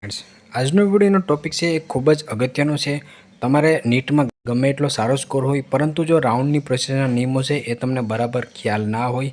Friends, આજનો વિડીયોનો topic છે એ ખૂબ જ અગત્યનો છે। તમારે નીટમાં ગમે એટલો સારો સ્કોર હોય પરંતુ જો રાઉન્ડની પ્રોસેસના નિયમો છે એ તમને બરાબર ખ્યાલ ના હોય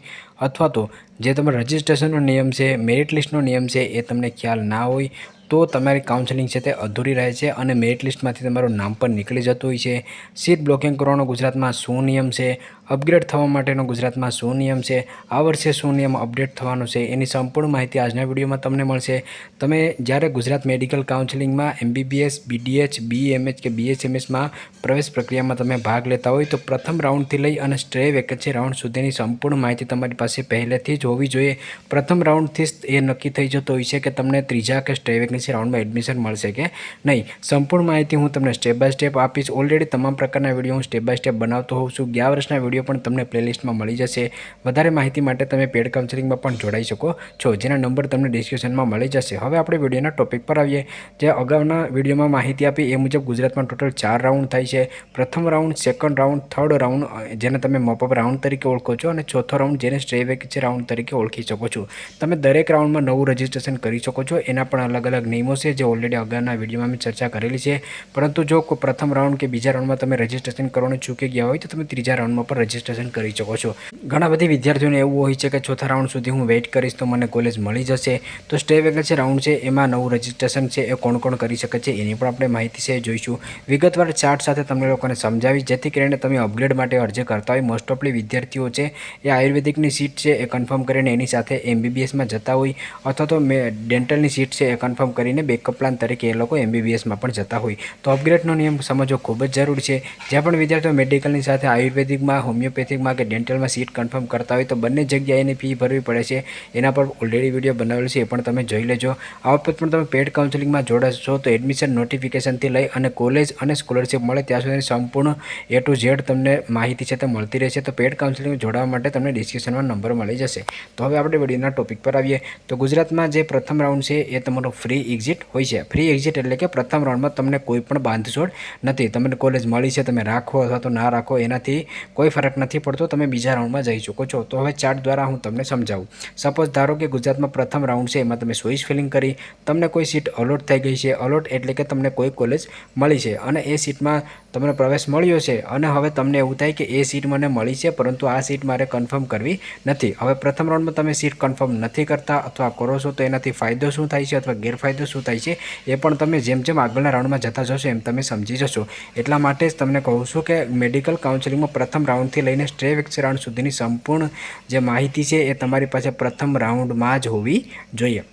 અથવા તો જે તમારા રજિસ્ટ્રેશનનો નિયમ છે, મેરિટ લિસ્ટનો નિયમ છે એ તમને ખ્યાલ ના હોય તો તમારી કાઉન્સેલિંગ છે તે અધૂરી રહે છે અને મેરિટ લિસ્ટમાંથી તમારું નામ પણ નીકળી જતું હોય છે। સીટ બ્લોકિંગ કરવાનો ગુજરાતમાં શું નિયમ છે, અપગ્રેડ થવા માટેનો ગુજરાતમાં શું નિયમ છે, આ વર્ષે શું નિયમ અપડેટ થવાનો છે, એની સંપૂર્ણ માહિતી આજના વિડીયોમાં તમને મળશે। તમે જ્યારે ગુજરાત મેડિકલ કાઉન્સિલિંગમાં MBBS, BDH, BMH કે BHMSમાં પ્રવેશ પ્રક્રિયામાં તમે ભાગ લેતા હોય તો પ્રથમ રાઉન્ડથી લઈ અને સ્ટ્રે વેકેન્સી રાઉન્ડ સુધીની સંપૂર્ણ માહિતી તમારી પાસે પહેલેથી જ હોવી જોઈએ। પ્રથમ રાઉન્ડથી જ એ નક્કી થઈ જતો હોય છે કે તમને ત્રીજા કે સ્ટ્રે વેકેન્સી રાઉન્ડમાં એડમિશન મળશે કે નહીં। સંપૂર્ણ માહિતી હું તમને સ્ટેપ બાય સ્ટેપ આપીશ। ઓલરેડી તમામ પ્રકારના વિડીયો હું સ્ટેપ બાય સ્ટેપ બનાવતો હોઉં છું। ગયા વર્ષના વિડીયો પણ તમને પ્લેલિસ્ટમાં મળી જશે। વધારે માહિતી માટે તમે પેડ કાઉન્સિલિંગમાં પણ જોડાઈ શકો છો, જેના નંબર તમને ડિસ્ક્રિપ્શનમાં મળી જશે। હવે આપણે વિડીયોના ટોપિક પર આવીએ। જે અગાઉના વિડીયોમાં માહિતી આપી એ મુજબ ગુજરાતમાં ટોટલ 4 રાઉન્ડ થાય છે। પ્રથમ round, second round, third round જેને તમે મોપઅપ રાઉન્ડ તરીકે ઓળખો છો અને ચોથો રાઉન્ડ જેને સ્ટ્રે વેકેન્સી રાઉન્ડ તરીકે ઓળખી શકો છો। તમે દરેક રાઉન્ડમાં નવું રજિસ્ટ્રેશન કરી શકો છો। એના પણ અલગ અલગ નિયમો છે જે ઓલરેડી અગાઉના વિડીયોમાં મેં ચર્ચા કરેલી છે। પરંતુ જો પ્રથમ રાઉન્ડ કે બીજા રાઉન્ડમાં તમે રજિસ્ટ્રેશન કરવાનું ચૂકી ગયા હોય તો તમે ત્રીજા રાઉન્ડમાં પણ રજિસ્ટ્રેશન કરી શકો છો। ઘણા બધી વિદ્યાર્થીઓને એવું હોય છે કે ચોથા રાઉન્ડ સુધી હું વેઇટ કરીશ તો મને કોલેજ મળી જશે। તો સ્ટ્રે વેકેન્સી રાઉન્ડ છે એમાં નવું રજિસ્ટ્રેશન છે એ કોણ કોણ કરી શકે છે એની પણ આપણે માહિતી છે જોઈશું। વિગતવાર ચાર્ટ સાથે તમને લોકોને સમજાવી જેથી કરીને તમે અપગ્રેડ માટે અરજી કરતા હોય। મોસ્ટ ઓફલી વિદ્યાર્થીઓ છે એ આયુર્વેદિકની સીટ છે એ કન્ફર્મ કરીને એની સાથે MBBSમાં જતા હોય અથવા તો ડેન્ટલની સીટ છે એ કન્ફર્મ કરીને બેકઅપ પ્લાન તરીકે એ લોકો MBBSમાં પણ જતા હોય। તો અપગ્રેડનો નિયમ સમજવો ખૂબ જ જરૂરી છે। જ્યાં પણ વિદ્યાર્થીઓ મેડિકલની સાથે આયુર્વેદિકમાં, હોમિયોપેથિકમાં કે ડેન્ટલમાં સીટ કન્ફર્મ કરતા હોય તો બંને જગ્યાએ એની ફી ભરવી પડે છે। એના પર ઓલરેડી વિડીયો બનાવેલો છે, એ પણ તમે જોઈ લેજો। આ વખતે પણ તમે પેડ કાઉન્સિલિંગમાં જોડાશો તો એડમિશન નોટિફિકેશનથી લઈ અને કોલેજ અને સ્કોલરશિપ મળે ત્યાં સુધીની સંપૂર્ણ A to Z તમને માહિતી છે તે મળતી રહેશે। તો પેડ કાઉન્સિલિંગમાં જોડાવા માટે તમને ડિસ્ક્રિપ્શનમાં નંબર મળી જશે। તો હવે આપણે વિડીયોના ટોપિક પર આવીએ। તો ગુજરાતમાં જે પ્રથમ રાઉન્ડ છે એ તમારો ફ્રી એક્ઝિટ હોય છે। ફ્રી એક્ઝિટ એટલે કે પ્રથમ રાઉન્ડમાં તમને કોઈ પણ બાંધછોડ નથી। તમને કોલેજ મળી છે, તમે રાખો અથવા તો ના રાખો એનાથી કોઈ ફરક નથી પડતો, તમે બીજા રાઉન્ડમાં જઈ શકો છો। તો હવે ચાર્ટ દ્વારા હું તમને સમજાવું। સપોઝ ધારો કે ગુજરાતમાં પ્રથમ રાઉન્ડ છે એમાં તમે ચોઈસ ફિલિંગ કરી, તમને કોઈ સીટ અલોટ થઈ ગઈ છે। અલોટ એટલે કે તમને કોઈ કોલેજ મળી છે અને એ સીટમાં તમને પ્રવેશ મળ્યો છે અને હવે તમને એવું થાય કે એ સીટ મને મળી છે પરંતુ આ સીટ મારે કન્ફર્મ કરવી નથી। હવે પ્રથમ રાઉન્ડમાં તમે સીટ કન્ફર્મ નથી કરતા અથવા કરો છો તો એનાથી ફાયદો શું થાય છે અથવા ગેરફાયદો શું થાય છે એ પણ તમે જેમ જેમ આગળના રાઉન્ડમાં જતા જશો એમ તમે સમજી જશો। એટલા માટે જ તમને કહું છું કે મેડિકલ કાઉન્સિલિંગમાં પ્રથમ રાઉન્ડથી લઈને સ્ટ્રે વેકેન્સી રાઉન્ડ સુધીની સંપૂર્ણ જે માહિતી છે એ તમારી પાસે પ્રથમ રાઉન્ડમાં જ હોવી જોઈએ।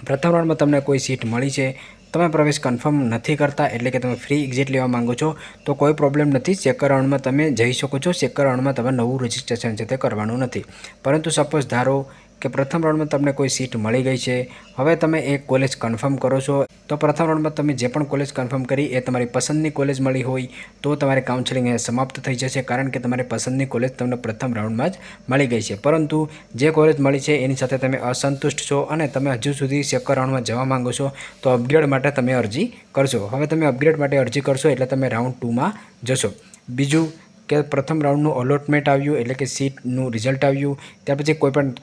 પ્રથમ રાઉન્ડમાં તમને કોઈ સીટ મળી છે, તમે પ્રવેશ કન્ફર્મ નથી કરતા એટલે કે તમે ફ્રી એક્ઝિટ લેવા માંગો છો તો કોઈ પ્રોબ્લેમ નથી। સેકન્ડ રાઉન્ડમાં તમે જઈ શકો છો। સેકન્ડ રાઉન્ડમાં તમે નવું રજિસ્ટ્રેશન છે તે કરવાનું નથી। પરંતુ સપોઝ ધારો કે પ્રથમ રાઉન્ડમાં તમને કોઈ સીટ મળી ગઈ છે, હવે તમે એક કોલેજ કન્ફર્મ કરો છો તો પ્રથમ રાઉન્ડમાં તમે જે પણ કોલેજ કન્ફર્મ કરી એ તમારી પસંદની કોલેજ મળી હોય તો તમારી કાઉન્સેલિંગ સમાપ્ત થઈ જશે કારણ કે તમારી પસંદની કોલેજ તમને પ્રથમ રાઉન્ડમાં જ મળી ગઈ છે। પરંતુ જે કોલેજ મળી છે એની સાથે તમે અસંતુષ્ટ છો અને તમે હજુ સુધી સેકન્ડ રાઉન્ડમાં જવા માંગો છો તો અપગ્રેડ માટે તમે અરજી કરશો। હવે તમે અપગ્રેડ માટે અરજી કરશો એટલે તમે રાઉન્ડ 2માં જશો। બીજું કે પ્રથમ રાઉન્ડનું અલોટમેન્ટ આવ્યું એટલે કે સીટનું રિઝલ્ટ આવ્યું, ત્યાર પછી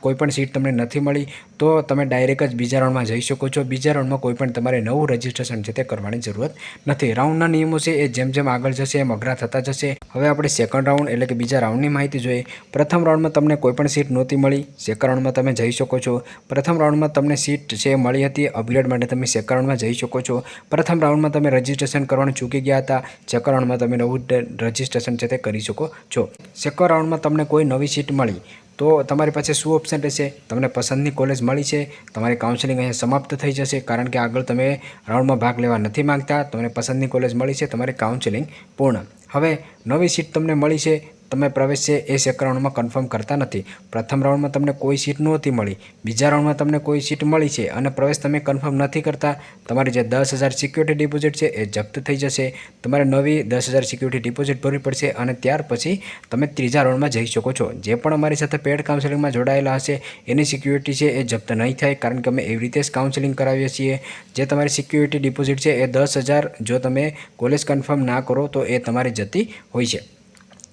કોઈ પણ સીટ તમને નથી મળી તો તમે ડાયરેક્ટ જ બીજા રાઉન્ડમાં જઈ શકો છો। બીજા રાઉન્ડમાં કોઈ પણ તમારે નવું રજિસ્ટ્રેશન છે તે કરવાની જરૂરત નથી। રાઉન્ડના નિયમો છે એ જેમ જેમ આગળ જશે એમ અઘરા થતા જશે। હવે આપણે સેકન્ડ રાઉન્ડ એટલે કે બીજા રાઉન્ડની માહિતી જોઈએ। પ્રથમ રાઉન્ડમાં તમને કોઈ પણ સીટ નહોતી મળી, સેકન્ડ રાઉન્ડમાં તમે જઈ શકો છો। પ્રથમ રાઉન્ડમાં તમને સીટ છે મળી હતી, અપગ્રેડ માટે તમે સેકન્ડ રાઉન્ડમાં જઈ શકો છો। પ્રથમ રાઉન્ડમાં તમે રજિસ્ટ્રેશન કરવાનું ચૂકી ગયા હતા, સેકન્ડ રાઉન્ડમાં તમે નવું રજિસ્ટ્રેશન છે તે કરી શકો છો। સેકન્ડ રાઉન્ડમાં તમને કોઈ નવી સીટ મળી તો તમારી પાસે શું ઓપ્શન રહેશે? તમને પસંદની કોલેજ મળી છે, તમારી કાઉન્સેલિંગ અહીંયા સમાપ્ત થઈ જશે કારણ કે આગળ તમે રાઉન્ડમાં ભાગ લેવા નથી માંગતા, તમને પસંદની કોલેજ મળી છે, તમારી કાઉન્સેલિંગ પૂર્ણ। હવે નવી સીટ તમને મળી છે, તમે પ્રવેશ છે એ સેકન્ડ રાઉન્ડમાં કન્ફર્મ કરતા નથી। પ્રથમ રાઉન્ડમાં તમને કોઈ સીટ નહોતી મળી, બીજા રાઉન્ડમાં તમને કોઈ સીટ મળી છે અને પ્રવેશ તમે કન્ફર્મ નથી કરતા, તમારી જે 10,000 સિક્યુરિટી ડિપોઝિટ છે એ જપ્ત થઈ જશે। તમારે નવી 10,000 સિક્યુરિટી ડિપોઝિટ ભરવી પડશે અને ત્યાર પછી તમે ત્રીજા રાઉન્ડમાં જઈ શકો છો। જે પણ અમારી સાથે પેડ કાઉન્સેલિંગમાં જોડાયેલા હશે એની સિક્યુરિટી છે એ જપ્ત નહીં થાય કારણ કે અમે એવી રીતે જ કાઉન્સેલિંગ કરાવીએ છીએ। જે તમારી સિક્યુરિટી ડિપોઝિટ છે એ 10,000 જો તમે કોલેજ કન્ફર્મ ના કરો તો એ તમારી જતી હોય છે।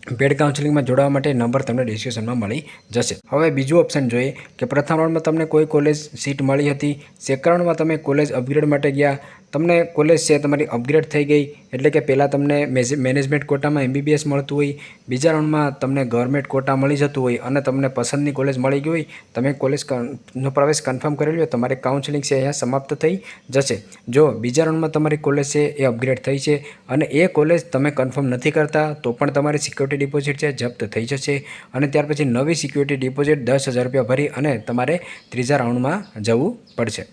પેડ કાઉન્સેલિંગમાં જોડાવા માટે નંબર તમને ડિસ્ક્રિપ્શનમાં મળી જશે. હવે બીજું ઓપ્શન જોઈએ કે પ્રથમ રાઉન્ડમાં તમને કોઈ કોલેજ સીટ મળી હતી, સેકન્ડ રાઉન્ડમાં તમે કોલેજ અપગ્રેડ માટે ગયા, તમને કોલેજ છે તમારી અપગ્રેડ થઈ ગઈ, એટલે કે પહેલાં તમને મેનેજમેન્ટ કોટામાં MBBS મળતું હોય, બીજા રાઉન્ડમાં તમને ગવર્મેન્ટ કોટા મળી જતું હોય અને તમને પસંદની કોલેજ મળી ગઈ હોય, તમે કોલેજનો પ્રવેશ કન્ફર્મ કરી લો, તમારી કાઉન્સેલિંગ છે અહીંયા સમાપ્ત થઈ જશે. જો બીજા રાઉન્ડમાં તમારી કોલેજ છે એ અપગ્રેડ થઈ છે અને એ કોલેજ તમે કન્ફર્મ નથી કરતા તો પણ તમારી સિક્યોરિટી ડિપોઝિટ છે જપ્ત થઈ જશે અને ત્યાર પછી નવી સિક્યોરિટી ડિપોઝિટ 10,000 રૂપિયા ભરી અને તમારે ત્રીજા રાઉન્ડમાં જવું પડશે.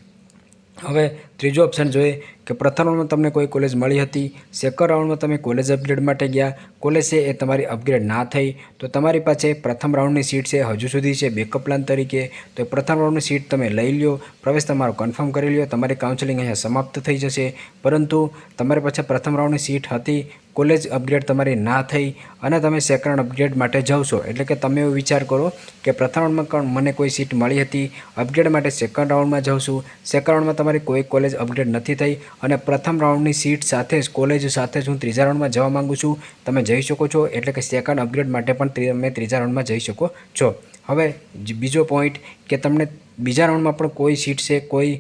હવે ત્રીજો ઓપ્શન જોઈએ કે પ્રથમ રાઉન્ડમાં તમને કોઈ કોલેજ મળી હતી, સેકન્ડ રાઉન્ડમાં તમે કોલેજ અપગ્રેડ માટે ગયા, કોલેજ છે એ તમારી અપગ્રેડ ના થઈ તો તમારી પાસે પ્રથમ રાઉન્ડની સીટ છે હજુ સુધી છે બેકઅપ પ્લાન તરીકે, તો પ્રથમ રાઉન્ડની સીટ તમે લઈ લ્યો, પ્રવેશ તમારો કન્ફર્મ કરી લ્યો, તમારી કાઉન્સેલિંગ અહીંયા સમાપ્ત થઈ જશે. પરંતુ તમારી પાસે પ્રથમ રાઉન્ડની સીટ હતી, કોલેજ અપગ્રેડ તમારી ના થઈ અને તમે સેકન્ડ રાઉન્ડ અપગ્રેડ માટે જાઓ છો, એટલે કે તમે એવો વિચાર કરો કે પ્રથમ રાઉન્ડમાં મને કોઈ સીટ મળી હતી, અપગ્રેડ માટે સેકન્ડ રાઉન્ડમાં જાઉં છું, સેકન્ડ રાઉન્ડમાં તમારી કોઈ કોલેજ અપગ્રેડ નથી થઈ અને પ્રથમ રાઉન્ડની સીટ સાથે જ કોલેજ સાથે જ હું ત્રીજા રાઉન્ડમાં જવા માગું છું, તમે જઈ શકો છો. એટલે કે સેકન્ડ અપગ્રેડ માટે પણ તમે ત્રીજા રાઉન્ડમાં જઈ શકો છો. હવે બીજો પોઈન્ટ કે તમને બીજા રાઉન્ડમાં પણ કોઈ સીટ છે, કોઈ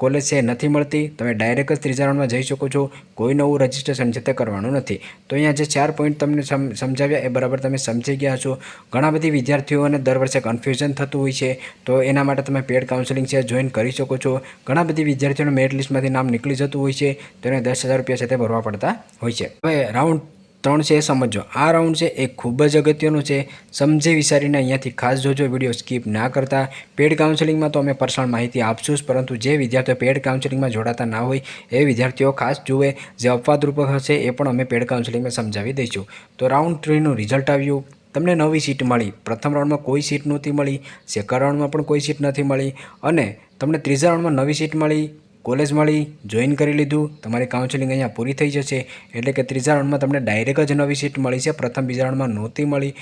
કોલેજ છે નથી મળતી, તમે ડાયરેક્ટ જ ત્રીજા રાઉન્ડમાં જઈ શકો છો, કોઈ નવું રજિસ્ટ્રેશન છે તે કરવાનું નથી. તો અહીંયા જે 4 પોઈન્ટ તમને સમજાવ્યા એ બરાબર તમે સમજી ગયા છો. ઘણા બધી વિદ્યાર્થીઓને દર વર્ષે કન્ફ્યુઝન થતું હોય છે, તો એના માટે તમે પેડ કાઉન્સેલિંગ છે જોઈન કરી શકો છો. ઘણા બધી વિદ્યાર્થીઓને મેરિટ લિસ્ટમાંથી નામ નીકળી જતું હોય છે, તો એને 10,000 રૂપિયા છે તે ભરવા પડતા હોય છે. હવે રાઉન્ડ 3 છે એ સમજો. આ રાઉન્ડ છે એ ખૂબ જ અગત્યનું છે, સમજી વિચારીને અહીંયાથી ખાસ જોજો, વિડીયો સ્કીપ ના કરતા. પેડ કાઉન્સેલિંગમાં તો અમે પર્સનલ માહિતી આપશું જ, પરંતુ જે વિદ્યાર્થીઓ પેડ કાઉન્સેલિંગમાં જોડાતા ના હોય એ વિદ્યાર્થીઓ ખાસ જુએ, જે અપવાદરૂપ હશે એ પણ અમે પેડ કાઉન્સેલિંગમાં સમજાવી દઈશું. તો રાઉન્ડ 3નું રિઝલ્ટ આવ્યું, તમને નવી સીટ મળી, પ્રથમ રાઉન્ડમાં કોઈ સીટ નહોતી મળી, સેકન્ડ રાઉન્ડમાં પણ કોઈ સીટ નથી મળી અને તમને ત્રીજા રાઉન્ડમાં નવી સીટ મળી, કોલેજ મળી, જોઈન કરી લીધું, તમારી કાઉન્સેલિંગ અહીંયા પૂરી થઈ જશે. એટલે કે ત્રીજા રાઉન્ડમાં તમને ડાયરેક્ટ જ નવી સીટ મળી છે, પ્રથમ બીજા રાઉન્ડમાં નહોતી મળી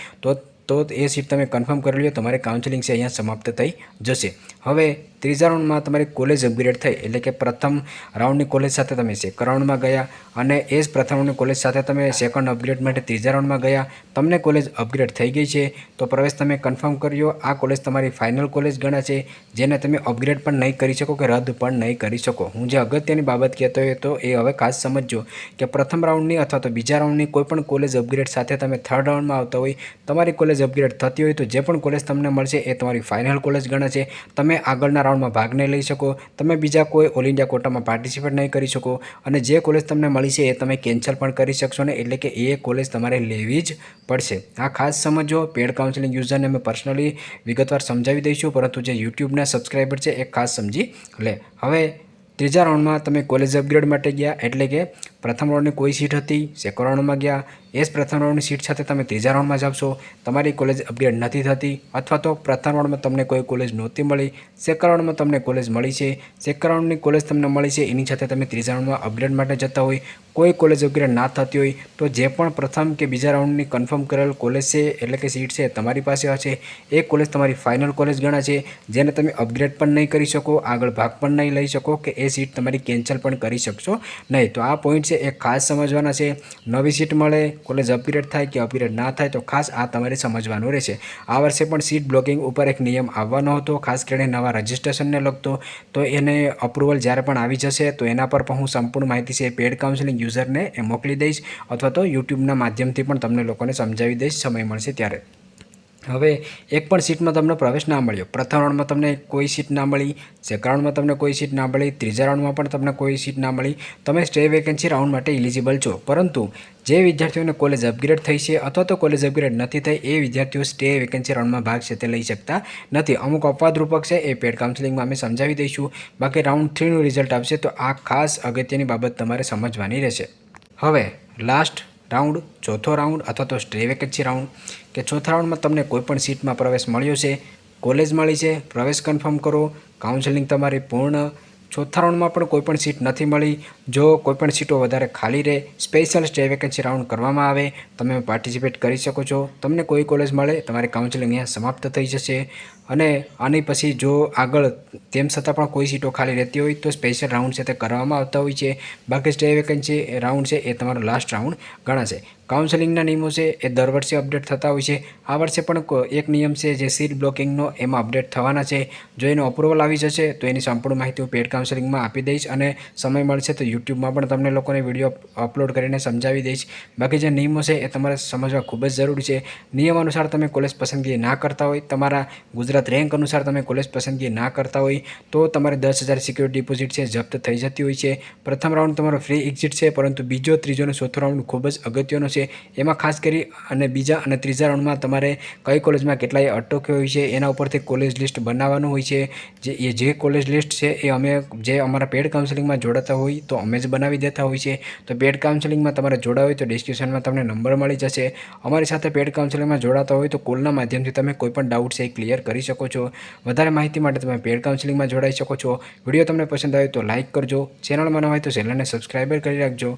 તો એ સીટ તમે કન્ફર્મ કરી લો, તમારી કાઉન્સેલિંગ છે અહીંયા સમાપ્ત થઈ જશે. હવે ત્રીજા રાઉન્ડમાં તમારી કોલેજ અપગ્રેડ થઈ, એટલે કે પ્રથમ રાઉન્ડની કોલેજ સાથે તમે સેકન્ડ રાઉન્ડમાં ગયા અને એ જ પ્રથમ રાઉન્ડની કોલેજ સાથે તમે સેકન્ડ અપગ્રેડ માટે ત્રીજા રાઉન્ડમાં ગયા, તમને કોલેજ અપગ્રેડ થઈ ગઈ છે તો પ્રવેશ તમે કન્ફર્મ કર્યો. આ કોલેજ તમારી ફાઇનલ કોલેજ ગણાશે, જેને તમે અપગ્રેડ પણ નહીં કરી શકો કે રદ પણ નહીં કરી શકો. હું જે અગત્યની બાબત કહેતો હોય તો એ હવે ખાસ સમજજો કે પ્રથમ રાઉન્ડની અથવા તો બીજા રાઉન્ડની કોઈ પણ કોલેજ અપગ્રેડ સાથે તમે થર્ડ રાઉન્ડમાં આવતા હોય, તમારી કોલેજ અપગ્રેડ થતી હોય તો જે પણ કોલેજ તમને મળશે એ તમારી ફાઇનલ કોલેજ ગણાશે. તમે આગળના રાઉન્ડમાં ભાગ નહીં લઈ શકો, તમે બીજા કોઈ ઓલ ઇન્ડિયા કોટામાં પાર્ટિસિપેટ નહીં કરી શકો અને જે કોલેજ તમને મળી છે એ તમે કેન્સલ પણ કરી શકશો ને, એટલે કે એ કોલેજ તમારે લેવી જ પડશે. આ ખાસ સમજો. પેડ કાઉન્સેલિંગ યુઝરને અમે પર્સનલી વિગતવાર સમજાવી દઈશું, પરંતુ જે યુટ્યુબના સબસ્ક્રાઈબર છે એ ખાસ સમજી લે. હવે ત્રીજા રાઉન્ડમાં તમે કોલેજ અપગ્રેડ માટે ગયા, એટલે કે પ્રથમ રાઉન્ડની કોઈ સીટ હતી, સેકન્ડ રાઉન્ડમાં ગયા, એ જ પ્રથમ રાઉન્ડની સીટ સાથે તમે ત્રીજા રાઉન્ડમાં જાવશો, તમારી કોલેજ અપગ્રેડ નથી થતી અથવા તો પ્રથમ રાઉન્ડમાં તમને કોઈ કોલેજ નહોતી મળી, સેકન્ડ રાઉન્ડમાં તમને કોલેજ મળી છે, સેકન્ડ રાઉન્ડની કોલેજ તમને મળી છે, એની સાથે તમે ત્રીજા રાઉન્ડમાં અપગ્રેડ માટે જતા હોય, કોઈ કોલેજ અપગ્રેડ ના થતી હોય તો જે પણ પ્રથમ કે બીજા રાઉન્ડની કન્ફર્મ કરેલ કોલેજ છે, એટલે કે સીટ છે તમારી પાસે હશે, એ કોલેજ તમારી ફાઇનલ કોલેજ ગણાશે, જેને તમે અપગ્રેડ પણ નહીં કરી શકો, આગળ ભાગ પણ નહીં લઈ શકો કે એ સીટ તમારી કેન્સલ પણ કરી શકશો નહીં. તો આ પોઈન્ટ છે એ ખાસ સમજવાના છે. નવી સીટ મળે, કોલેજ અપગ્રેડ થાય કે અપગ્રેડ ના થાય તો ખાસ આ તમારે સમજવાનું રહેશે. આ વર્ષે પણ સીટ બ્લોકિંગ ઉપર એક નિયમ આવવાનો હતો, ખાસ કરીને નવા રજિસ્ટ્રેશનને લગતો, તો એને અપ્રુવલ જ્યારે પણ આવી જશે તો એના પર પણ હું સંપૂર્ણ માહિતી છે પેડ કાઉન્સેલિંગ યુઝરને એ મોકલી દઈશ અથવા તો યુટ્યુબના માધ્યમથી પણ તમને લોકોને સમજાવી દઈશ સમય મળશે ત્યારે. હવે એક પણ સીટમાં તમને પ્રવેશ ના મળ્યો, પ્રથમ રાઉન્ડમાં તમને કોઈ સીટ ના મળી, સેકન્ડ રાઉન્ડમાં તમને કોઈ સીટ ના મળી, ત્રીજા રાઉન્ડમાં પણ તમને કોઈ સીટ ના મળી, તમે સ્ટે વેકેન્સી રાઉન્ડ માટે એલિજિબલ છો. પરંતુ જે વિદ્યાર્થીઓને કોલેજ અપગ્રેડ થઈ છે અથવા તો કોલેજ અપગ્રેડ નથી થઈ એ વિદ્યાર્થીઓ સ્ટે વેકેન્સી રાઉન્ડમાં ભાગ છે તે લઈ શકતા નથી. અમુક અપવાદરૂપક છે એ પેડ કાઉન્સેલિંગમાં અમે સમજાવી દઈશું. બાકી રાઉન્ડ 3નું રિઝલ્ટ આવશે તો આ ખાસ અગત્યની બાબત તમારે સમજવાની રહેશે. હવે લાસ્ટ રાઉન્ડ, ચોથો રાઉન્ડ અથવા તો સ્ટે વેકેન્સી રાઉન્ડ, કે ચોથા રાઉન્ડમાં તમને કોઈપણ સીટમાં પ્રવેશ મળ્યો છે, કોલેજ મળી છે, પ્રવેશ કન્ફર્મ કરો, કાઉન્સેલિંગ તમારી પૂર્ણ. ચોથા રાઉન્ડમાં પણ કોઈપણ સીટ નથી મળી, જો કોઈપણ સીટો વધારે ખાલી રહે, સ્પેશિયલ સ્ટે વેકેન્સી રાઉન્ડ કરવામાં આવે, તમે પાર્ટિસિપેટ કરી શકો છો. તમને કોઈ કોલેજ મળે, તમારી કાઉન્સેલિંગ અહીંયા સમાપ્ત થઈ જશે અને આની પછી જો આગળ તેમ છતાં પણ કોઈ સીટો ખાલી રહેતી હોય તો સ્પેશિયલ રાઉન્ડ છે તે કરવામાં આવતા હોય છે. બાકી સ્ટે વેકેન્સી રાઉન્ડ છે એ તમારો લાસ્ટ રાઉન્ડ ગણાશે. કાઉન્સેલિંગના નિયમો છે એ દર વર્ષે અપડેટ થતા હોય છે. આ વર્ષે પણ એક નિયમ છે જે સીટ બ્લોકિંગનો, એમાં અપડેટ થવાના છે. જો એનો અપ્રુવલ આવી જશે તો એની સંપૂર્ણ માહિતી હું પેડ કાઉન્સેલિંગમાં આપી દઈશ, અને સમય મળશે તો યુટ્યુબમાં પણ તમને લોકોને વિડીયો અપલોડ કરીને સમજાવી દઈશ. બાકી જે નિયમો છે એ તમારે સમજવા ખૂબ જ જરૂરી છે. નિયમ અનુસાર તમે કોલેજ પસંદગી ના કરતા હોય, તમારા ગુજરાત રેન્ક અનુસાર તમે કોલેજ પસંદગી ના કરતા હોય તો તમારે 10,000 સિક્યોરિટી ડિપોઝિટ છે જપ્ત થઈ જતી હોય છે. પ્રથમ રાઉન્ડ તમારો ફ્રી એક્ઝિટ છે, પરંતુ બીજો, ત્રીજો અને ચોથો રાઉન્ડ ખૂબ જ અગત્યનો છે. એમાં ખાસ કરી અને બીજા અને ત્રીજા રાઉન્ડમાં તમારે કઈ કોલેજમાં કેટલાય અટક્યો હોય છે એના ઉપરથી કોલેજ લિસ્ટ બનાવવાનું હોય છે. જે કોલેજ લિસ્ટ છે એ અમે જે અમારા પેડ કાઉન્સેલિંગમાં જોડાતા હોય તો અમે જ બનાવી દેતા હોય છે. તો પેડ કાઉન્સેલિંગમાં તમારે જોડાવ હોય તો ડિસ્ક્રિપ્શનમાં તમને નંબર મળી જશે. અમારી સાથે પેડ કાઉન્સેલિંગમાં જોડાતા હોય તો કોલના માધ્યમથી તમે કોઈ પણ ડાઉટ છે એ ક્લિયર કરી શકો છો. વધારે માહિતી માટે તમે પેડ કાઉન્સેલિંગમાં જોડાઈ શકો છો. વિડીયો તમને પસંદ આવે તો લાઇક કરજો. ચેનલમાં ન હોય તો ચેનલને સબસ્ક્રાઈબર કરી રાખજો.